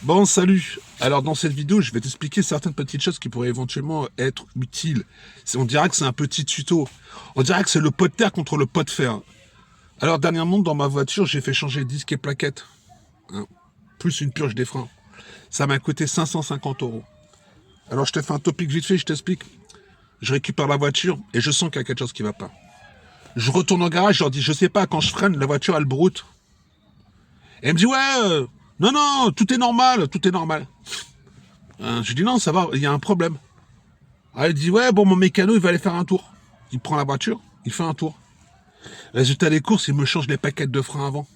Bon, salut. Alors, dans cette vidéo, je vais t'expliquer certaines petites choses qui pourraient éventuellement être utiles. On dirait que c'est un petit tuto. On dirait que c'est le pot de terre contre le pot de fer. Alors, dernièrement, dans ma voiture, j'ai fait changer disque et plaquettes. Hein, plus une purge des freins. Ça m'a coûté 550 euros. Alors, je te fais un topic vite fait, je t'explique. Je récupère la voiture et je sens qu'il y a quelque chose qui va pas. Je retourne au garage, je leur dis, je sais pas, quand je freine, la voiture, elle broute. Et elle me dit, ouais, non, non, tout est normal, tout est normal. Je dis, non, ça va, il y a un problème. Ah, il dit, ouais, bon, mon mécano, il va aller faire un tour. Il prend la voiture, il fait un tour. Résultat des courses, il me change les paquettes de freins avant.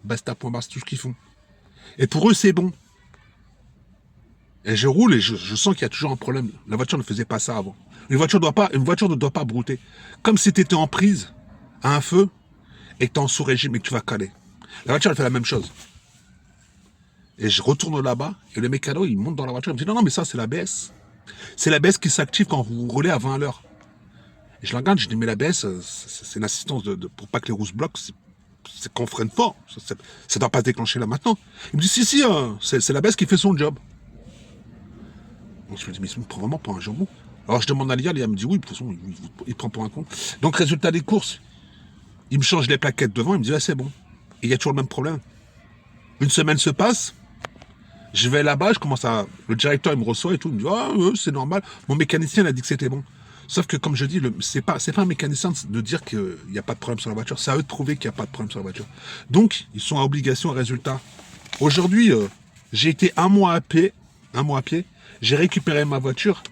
Basta, point barre, c'est tout ce qu'ils font. Et pour eux, c'est bon. Et je roule et je sens qu'il y a toujours un problème. La voiture ne faisait pas ça avant. Une voiture ne doit pas brouter. Comme si tu étais en prise à un feu et que tu es en sous-régime et que tu vas caler. La voiture, elle fait la même chose. Et je retourne là-bas et le mécano, il monte dans la voiture. Il me dit, non, non, mais ça, c'est l'ABS. C'est l'ABS qui s'active quand vous roulez à 20 à l'heure. Et je le regarde, je dis, mais l'ABS, c'est une assistance pour pas que les roues se bloquent. C'est qu'on freine fort. Ça ne doit pas se déclencher là maintenant. Il me dit, si, si, c'est l'ABS qui fait son job. Donc je me dis, mais il me prend vraiment pour un jambon. Alors je demande à l'IA, l'IA me dit, oui, de toute façon, il prend pour un con. Donc résultat des courses, il me change les plaquettes devant, il me dit, ah, c'est bon. Et il y a toujours le même problème. Une semaine se passe, je vais là-bas, le directeur il me reçoit et tout, il me dit, ah, c'est normal. Mon mécanicien il a dit que c'était bon. Sauf que comme je dis, c'est pas un mécanicien de dire qu'il n'y a pas de problème sur la voiture. C'est à eux de prouver qu'il n'y a pas de problème sur la voiture. Donc, ils sont à obligation, résultat. Aujourd'hui, j'ai été un mois à pied. J'ai récupéré ma voiture.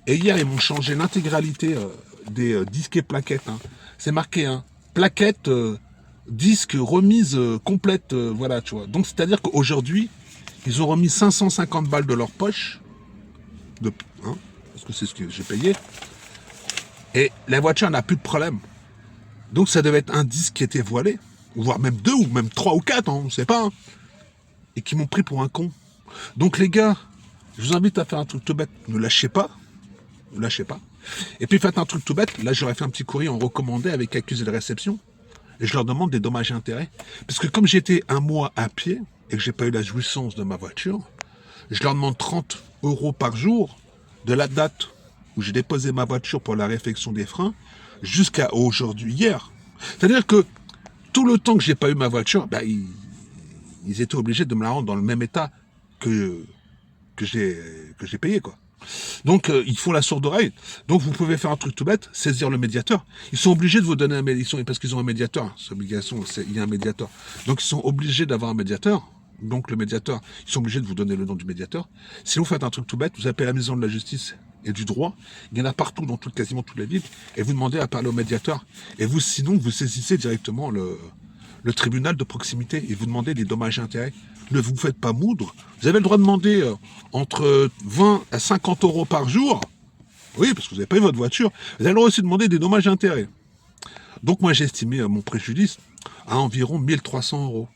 Et hier, ils m'ont changé l'intégralité des disques et plaquettes. Hein. C'est marqué, hein, plaquettes, disques, remise complète, voilà, tu vois. Donc, c'est-à-dire qu'aujourd'hui, ils ont remis 550 balles de leur poche, hein, parce que c'est ce que j'ai payé, et la voiture n'a plus de problème. Donc, ça devait être un disque qui était voilé, voire même deux, ou même trois ou quatre, hein, on ne sait pas, hein, et qui m'ont pris pour un con. Donc, les gars, je vous invite à faire un truc tout bête, ne lâchez pas. Ne lâchez pas. Et puis faites un truc tout bête. Là, j'aurais fait un petit courrier en recommandé avec accusé de réception. Et je leur demande des dommages et intérêts. Parce que comme j'étais un mois à pied et que j'ai pas eu la jouissance de ma voiture, je leur demande 30 euros par jour de la date où j'ai déposé ma voiture pour la réfection des freins jusqu'à aujourd'hui, hier. C'est-à-dire que tout le temps que j'ai pas eu ma voiture, bah, ils étaient obligés de me la rendre dans le même état que j'ai payé, quoi. Donc, ils font la sourde oreille. Donc, vous pouvez faire un truc tout bête, saisir le médiateur. Ils sont obligés de vous donner un médiateur, parce qu'ils ont un médiateur. C'est obligation, il y a un médiateur. Donc, ils sont obligés d'avoir un médiateur. Donc, le médiateur, ils sont obligés de vous donner le nom du médiateur. Si vous faites un truc tout bête, vous appelez la maison de la justice et du droit. Il y en a partout, dans quasiment toutes les villes. Et vous demandez à parler au médiateur. Et vous, sinon, vous saisissez directement le tribunal de proximité et vous demandez des dommages et intérêts. Ne vous faites pas moudre. Vous avez le droit de demander entre 20 à 50 euros par jour. Oui, parce que vous n'avez pas eu votre voiture. Vous avez le droit aussi de demander des dommages et intérêts. Donc moi j'ai estimé mon préjudice à environ 1300 euros.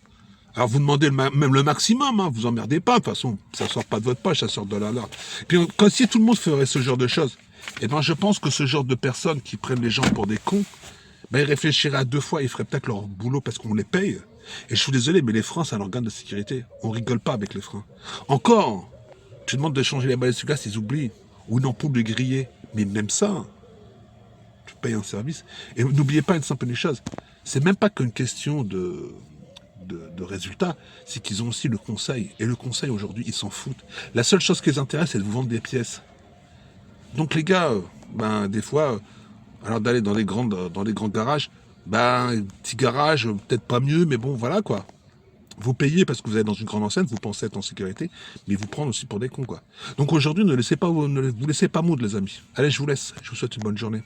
Alors vous demandez même le maximum, hein, vous emmerdez pas, de toute façon, ça sort pas de votre poche, ça sort de la leur. Puis si tout le monde ferait ce genre de choses, eh ben je pense que ce genre de personnes qui prennent les gens pour des cons, ben, ils réfléchiraient à deux fois, ils feraient peut-être leur boulot parce qu'on les paye. Et je suis désolé, mais les freins, c'est un organe de sécurité. On rigole pas avec les freins. Encore, tu demandes de changer les balais de glace, ils oublient. Ou une ampoule de griller. Mais même ça, tu payes un service. Et n'oubliez pas une simple chose, c'est même pas qu'une question de résultat, c'est qu'ils ont aussi le conseil. Et le conseil, aujourd'hui, ils s'en foutent. La seule chose qui les intéresse, c'est de vous vendre des pièces. Donc les gars, ben, des fois, alors d'aller dans les grands garages, ben, petit garage, peut-être pas mieux, mais bon, voilà, quoi. Vous payez parce que vous êtes dans une grande enceinte, vous pensez être en sécurité, mais vous prendre aussi pour des cons, quoi. Donc aujourd'hui, ne vous laissez pas moudre, les amis. Allez, je vous laisse. Je vous souhaite une bonne journée.